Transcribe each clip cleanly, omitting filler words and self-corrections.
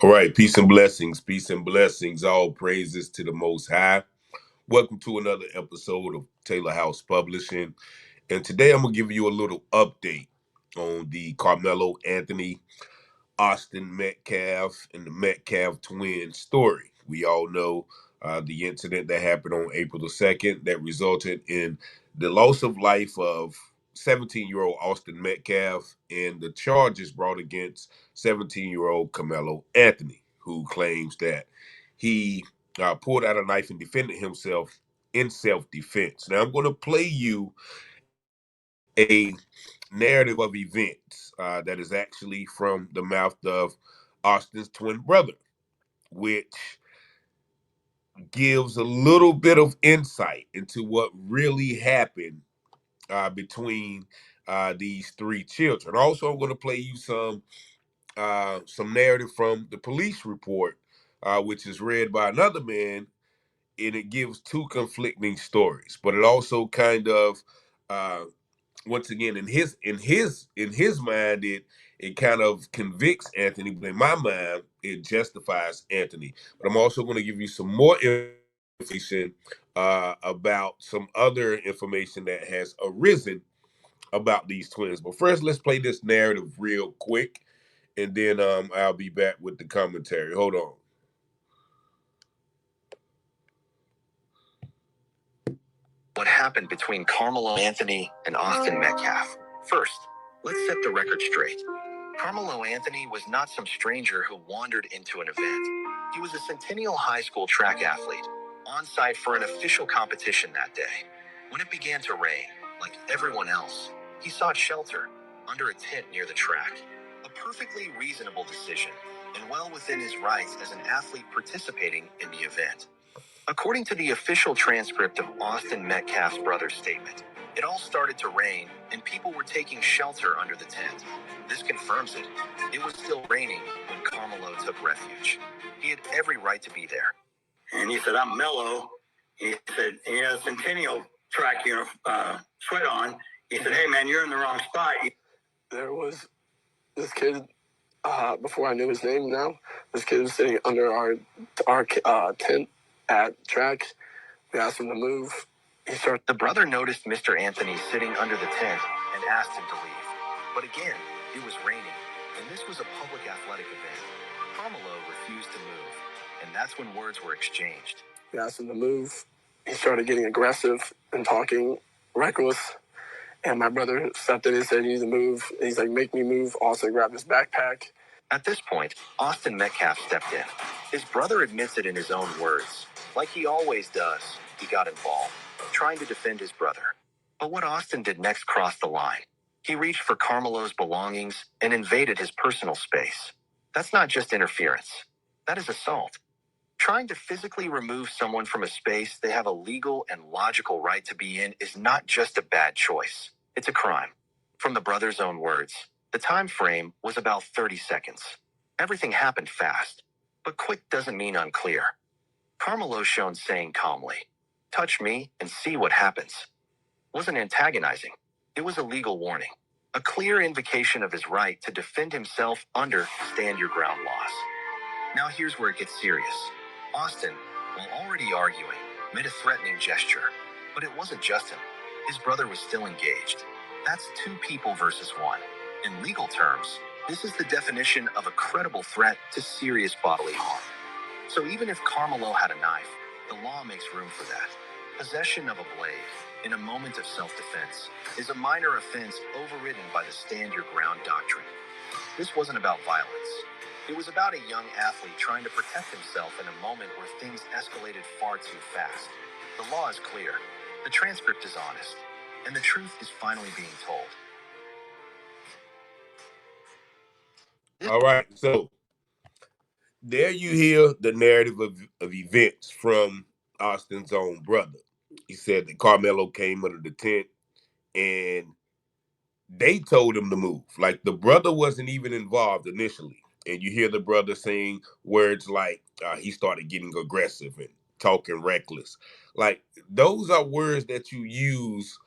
All right, peace and blessings, all praises to the Most High. Welcome to another episode of Taylor House Publishing. And today I'm going to give you a little update on the Karmelo Anthony Austin Metcalf and the Metcalf twin story. We all know the incident that happened on April the 2nd that resulted in the loss of life of 17-year-old Austin Metcalf and the charges brought against 17-year-old Karmelo Anthony, who claims that he pulled out a knife and defended himself in self-defense. Now, I'm going to play you a narrative of events that is actually from the mouth of Austin's twin brother, which gives a little bit of insight into what really happened between these three children. Also, I'm going to play you some narrative from the police report, which is read by another man, and it gives two conflicting stories. But it also kind of uh, once again in his mind it kind of convicts Anthony, but in my mind it justifies Anthony. But I'm also going to give you some more information about some other information that has arisen about these twins. But first, let's play this narrative real quick, and then I'll be back with the commentary. Hold on. What happened between Karmelo Anthony and Austin Metcalf? First, let's set the record straight. Karmelo Anthony was not some stranger who wandered into an event. He was a Centennial High School track athlete, on site for an official competition that day. When it began to rain, like everyone else, he sought shelter under a tent near the track. A perfectly reasonable decision, and well within his rights as an athlete participating in the event. According to the official transcript of Austin Metcalf's brother's statement, it all started to rain and people were taking shelter under the tent. This confirms it. It was still raining when Karmelo took refuge. He had every right to be there. And he said, "I'm mellow." He said, he had a Centennial track sweat on. He said, "Hey, man, you're in the wrong spot." There was this kid, before I knew his name now, this kid was sitting under our tent at track. We asked him to move. The brother noticed Mr. Anthony sitting under the tent and asked him to leave. But again, it was raining, and this was a public athletic event. Karmelo refused to move, and that's when words were exchanged. We asked him to move. He started getting aggressive and talking reckless. And my brother stepped in and said, "You need to move." And he's like, "Make me move." Also grabbed his backpack. At this point, Austin Metcalf stepped in. His brother admits it in his own words. Like he always does, he got involved, trying to defend his brother. But what Austin did next crossed the line. He reached for Karmelo's belongings and invaded his personal space. That's not just interference. That is assault. Trying to physically remove someone from a space they have a legal and logical right to be in is not just a bad choice. It's a crime. From the brother's own words, the time frame was about 30 seconds. Everything happened fast, but quick doesn't mean unclear. Karmelo shown saying calmly, "Touch me and see what happens," wasn't antagonizing. It was a legal warning, a clear invocation of his right to defend himself under stand your ground laws. Now here's where it gets serious. Austin, while already arguing, made a threatening gesture. But it wasn't just him. His brother was still engaged. That's two people versus one. In legal terms, this is the definition of a credible threat to serious bodily harm. So even if Karmelo had a knife, the law makes room for that. Possession of a blade in a moment of self-defense is a minor offense overridden by the stand your ground doctrine. This wasn't about violence. It was about a young athlete trying to protect himself in a moment where things escalated far too fast. The law is clear, the transcript is honest, and the truth is finally being told. All right, so there you hear the narrative of events from Austin's own brother. He said that Karmelo came under the tent and they told him to move. Like the brother wasn't even involved initially. And you hear the brother saying words like he started getting aggressive and talking reckless. Like those are words that you use,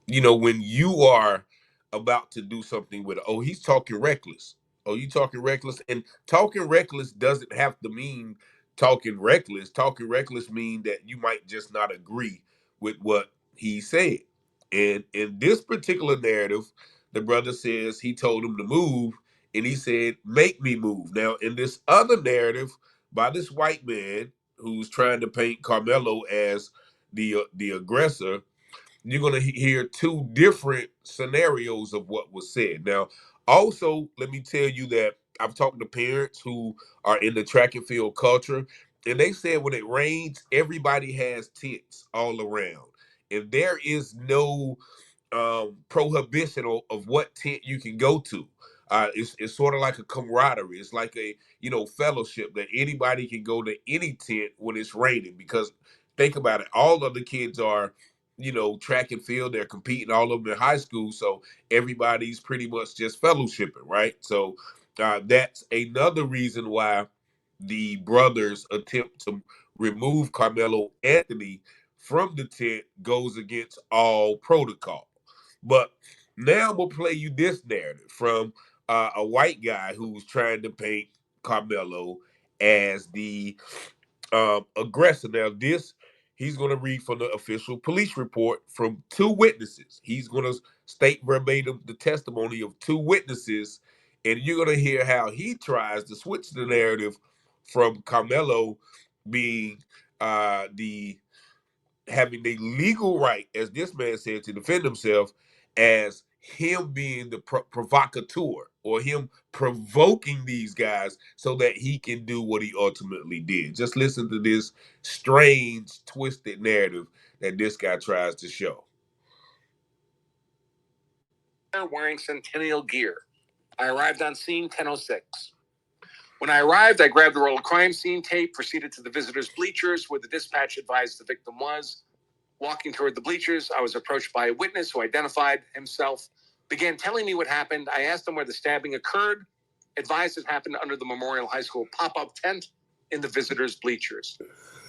when you are about to do something with, oh, he's talking reckless. Oh, you talking reckless? And talking reckless doesn't have to mean talking reckless. Talking reckless mean that you might just not agree with what he said. And in this particular narrative, the brother says he told him to move, and he said, "Make me move." Now, in this other narrative by this white man who's trying to paint Carmelo as the aggressor, you're going to hear two different scenarios of what was said. Now, also, let me tell you that I've talked to parents who are in the track and field culture, and they said when it rains, everybody has tents all around. And there is no prohibition of what tent you can go to. It's sort of like a camaraderie. It's like a fellowship that anybody can go to any tent when it's raining. Because think about it, all of the kids are track and field. They're competing all of them in high school, so everybody's pretty much just fellowshipping, right? So that's another reason why the brothers attempt to remove Carmelo Anthony from the tent goes against all protocol. But now I'm gonna play you this narrative from a white guy who's trying to paint Carmelo as the aggressor. Now, this he's going to read from the official police report from two witnesses. He's going to state verbatim the testimony of two witnesses, and you're going to hear how he tries to switch the narrative from Carmelo being the having the legal right, as this man said, to defend himself, as him being the provocateur or him provoking these guys so that he can do what he ultimately did. Just listen to this strange, twisted narrative that this guy tries to show. Wearing Centennial gear. I arrived on scene 10:06. When I arrived, I grabbed the roll of crime scene tape, proceeded to the visitors' bleachers where the dispatch advised the victim was. Walking toward the bleachers, I was approached by a witness who identified himself, began telling me what happened. I asked him where the stabbing occurred, advised it happened under the Memorial High School pop-up tent in the visitors' bleachers.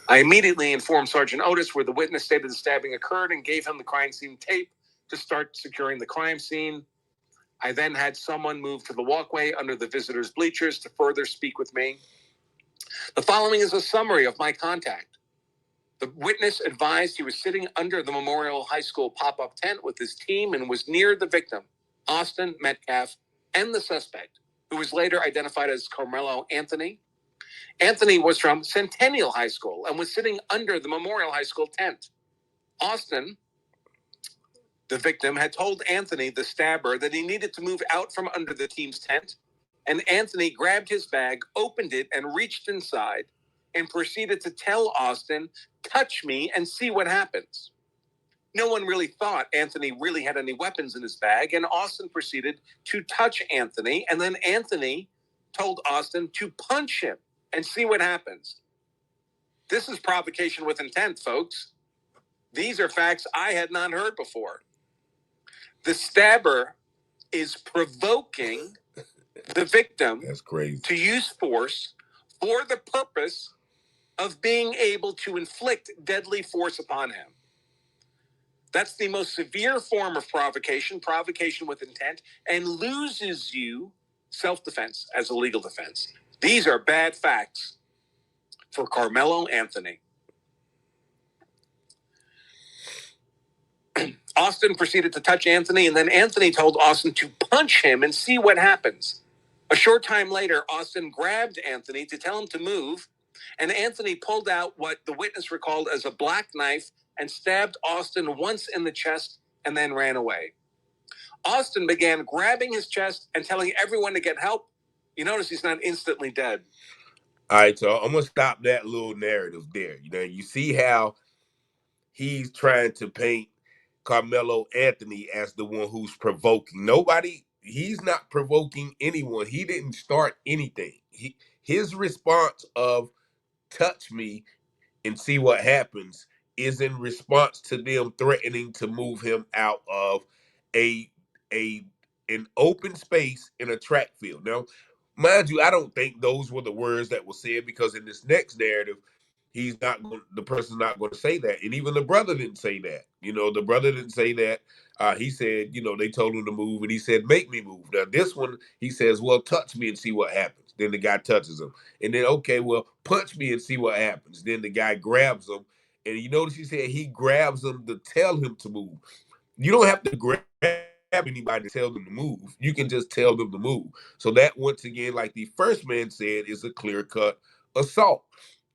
I immediately informed Sergeant Otis where the witness stated the stabbing occurred and gave him the crime scene tape to start securing the crime scene. I then had someone move to the walkway under the visitors' bleachers to further speak with me. The following is a summary of my contact. The witness advised he was sitting under the Memorial High School pop-up tent with his team and was near the victim, Austin Metcalf, and the suspect, who was later identified as Karmelo Anthony. Anthony was from Centennial High School and was sitting under the Memorial High School tent. Austin, the victim, had told Anthony, the stabber, that he needed to move out from under the team's tent, and Anthony grabbed his bag, opened it, and reached inside, and proceeded to tell Austin, "Touch me and see what happens." No one really thought Anthony really had any weapons in his bag, and Austin proceeded to touch Anthony, and then Anthony told Austin to punch him and see what happens. This is provocation with intent, folks. These are facts I had not heard before. The stabber is provoking the victim That's crazy. to use force for the purpose of being able to inflict deadly force upon him. That's the most severe form of provocation with intent, and loses you self-defense as a legal defense. These are bad facts for Karmelo Anthony. Austin proceeded to touch Anthony, and then Anthony told Austin to punch him and see what happens. A short time later, Austin grabbed Anthony to tell him to move, and Anthony pulled out what the witness recalled as a black knife and stabbed Austin once in the chest and then ran away. Austin began grabbing his chest and telling everyone to get help. You notice he's not instantly dead. All right, so I'm gonna stop that little narrative there. You see how he's trying to paint Carmelo Anthony as the one who's provoking. He's not provoking anyone. He didn't start anything. His response of touch me and see what happens is in response to them threatening to move him out of a a an open space in a track field. Now, mind you, I don't think those were the words that were said, because in this next narrative, the person's not going to say that. And even the brother didn't say that. The brother didn't say that. He said, they told him to move, and he said, make me move. Now, this one, he says, well, touch me and see what happens. Then the guy touches him. And then, okay, well, punch me and see what happens. Then the guy grabs him. And you notice he said he grabs him to tell him to move. You don't have to grab anybody to tell them to move. You can just tell them to move. So that, once again, like the first man said, is a clear-cut assault.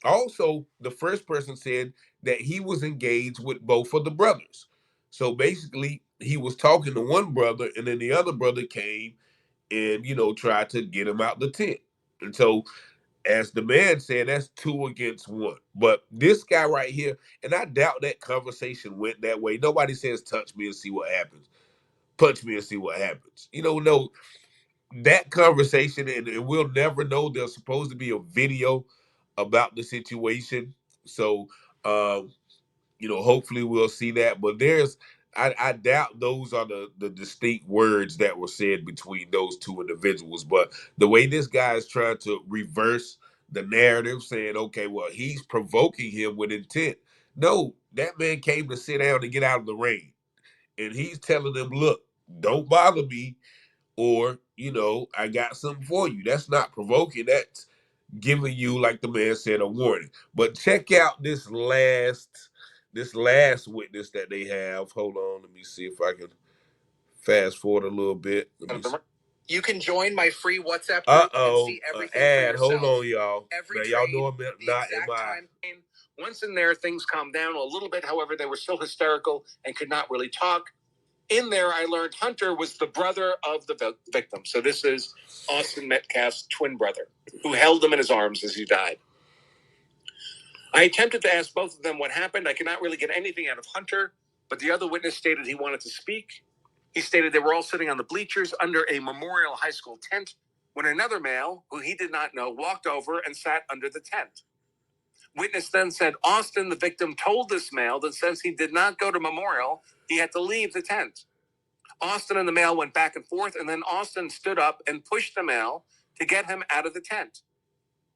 Also, the first person said that he was engaged with both of the brothers. So basically, he was talking to one brother, and then the other brother came and, tried to get him out the tent. And so, as the man said, that's 2 against 1. But this guy right here, and I doubt that conversation went that way. Nobody says, touch me and see what happens. Punch me and see what happens. No, that conversation, and we'll never know. There's supposed to be a video about the situation. So, um, hopefully we'll see that. But I doubt those are the distinct words that were said between those two individuals. But the way this guy is trying to reverse the narrative, saying, okay, well, he's provoking him with intent. No, that man came to sit down and get out of the rain. And he's telling them, look, don't bother me, or, I got something for you. That's not provoking. That's giving you, like the man said, a warning. But check out this last witness that they have. Hold on, let me see if I can fast forward a little bit. Let me see. You can join my free WhatsApp group and see everything for ad. yourself. Hold on, y'all. Every Now, y'all trade, know I'm the not in exact my. time. Once in there, things calmed down a little bit. However, they were still hysterical and could not really talk. In there, I learned Hunter was the brother of the victim. So this is Austin Metcalf's twin brother, who held him in his arms as he died. I attempted to ask both of them what happened. I could not really get anything out of Hunter, but the other witness stated he wanted to speak. He stated they were all sitting on the bleachers under a Memorial High School tent when another male, who he did not know, walked over and sat under the tent. Witness then said Austin, the victim, told this male that since he did not go to Memorial, he had to leave the tent. Austin and the male went back and forth, and then Austin stood up and pushed the male to get him out of the tent.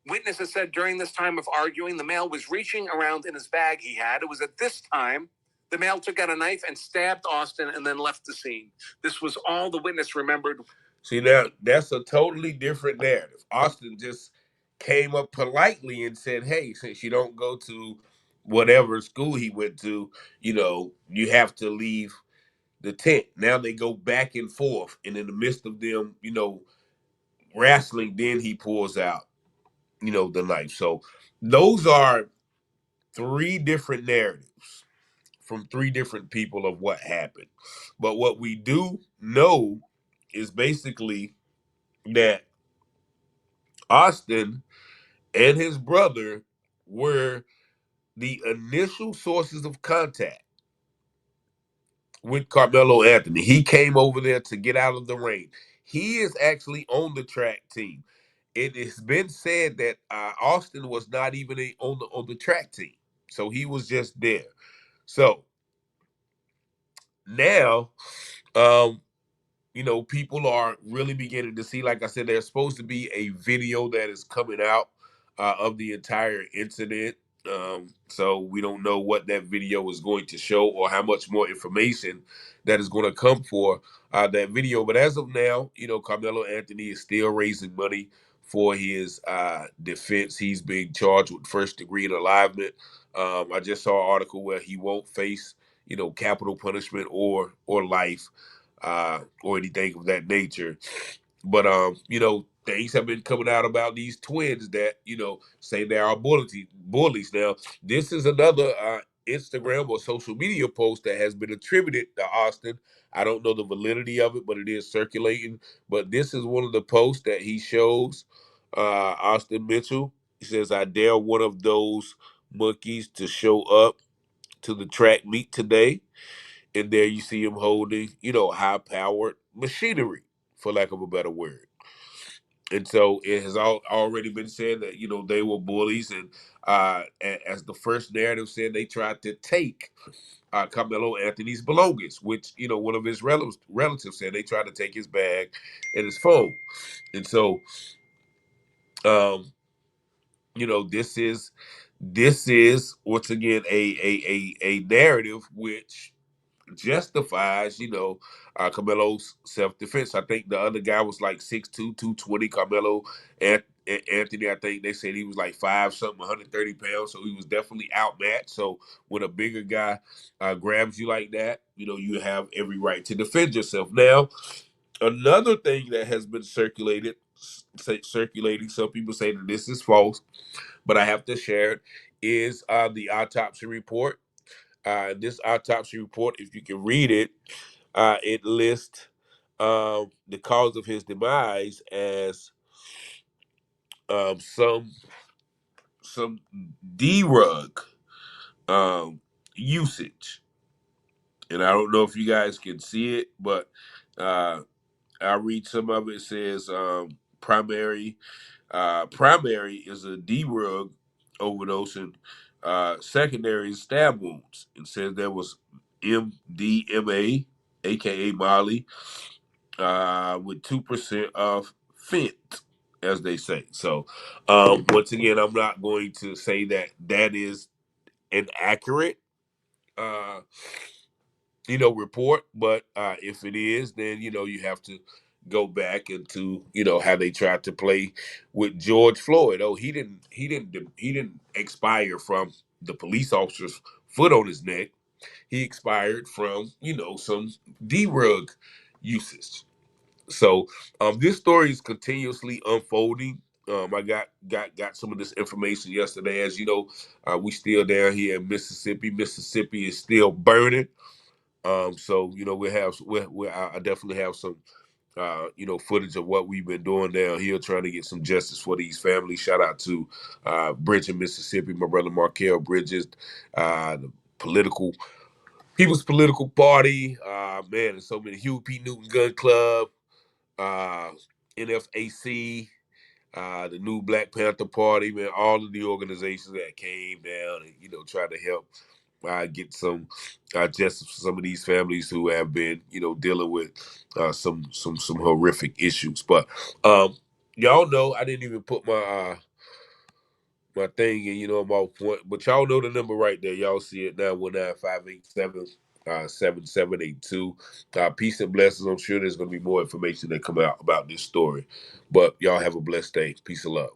Witnesses said during this time of arguing, the male was reaching around in his bag he had. It was at this time the male took out a knife and stabbed Austin and then left the scene. This was all the witness remembered. See, now that's a totally different narrative. Austin just came up politely and said, hey, since you don't go to whatever school he went to, you have to leave the tent. Now they go back and forth. And in the midst of them, wrestling, then he pulls out, the knife. So those are 3 different narratives from 3 different people of what happened. But what we do know is basically that Austin and his brother were the initial sources of contact with Carmelo Anthony. He came over there to get out of the rain. He is actually on the track team. It has been said that Austin was not even on the track team, so he was just there. So now, um, people are really beginning to see. Like I said, there's supposed to be a video that is coming out of the entire incident. So we don't know what that video is going to show or how much more information that is going to come for that video. But as of now, Carmelo Anthony is still raising money for his defense. He's being charged with first-degree alignment. I just saw an article where he won't face, capital punishment or life or anything of that nature. But things have been coming out about these twins that say they are bullies. Now, this is another Instagram or social media post that has been attributed to Austin. I don't know the validity of it, but it is circulating. But this is one of the posts that he shows Austin Mitchell. He says, "I dare one of those monkeys to show up to the track meet today." And there you see him holding, high powered machinery, for lack of a better word. And so it has already been said that, they were bullies. And as the first narrative said, they tried to take Carmelo Anthony's belongings, which, one of his relatives said they tried to take his bag and his phone. And so, um, this is This is once again a narrative which justifies, Carmelo's self-defense. I think the other guy was like 6'2", 220. Carmelo Anthony, I think they said he was like 5 something, 130 pounds. So he was definitely outmatched. So when a bigger guy grabs you like that, you have every right to defend yourself. Now, another thing that has been circulating, some people say that this is false, but I have to share it, is the autopsy report. This autopsy report, if you can read it, it lists the cause of his demise as some D-rug usage, and I don't know if you guys can see it, but uh, I read some of it. It says primary is a D-rug overdose, and secondary is stab wounds. It says there was MDMA, aka Molly, with 2% of Fent, as they say. So, once again, I'm not going to say that that is an accurate, uh, report, but if it is, then you have to go back into how they tried to play with George Floyd. Oh, he didn't expire from the police officer's foot on his neck. He expired from some D-rug usage. So this story is continuously unfolding. I got some of this information yesterday. As you know, we still down here in Mississippi. Mississippi is still burning. So I definitely have some footage of what we've been doing down here, trying to get some justice for these families. Shout out to Bridges, Mississippi, my brother Markel Bridges, the political People's Political Party. Man, there's so many. Huey P. Newton Gun Club, uh, NFAC, the new Black Panther Party, man, all of the organizations that came down and, tried to help get some justice for some of these families who have been, dealing with some horrific issues. But y'all know I didn't even put my thing in, I'm off point. But y'all know the number right there. Y'all see it now, 1-958-77782. Peace and blessings. I'm sure there's gonna be more information that come out about this story. But y'all have a blessed day. Peace and love.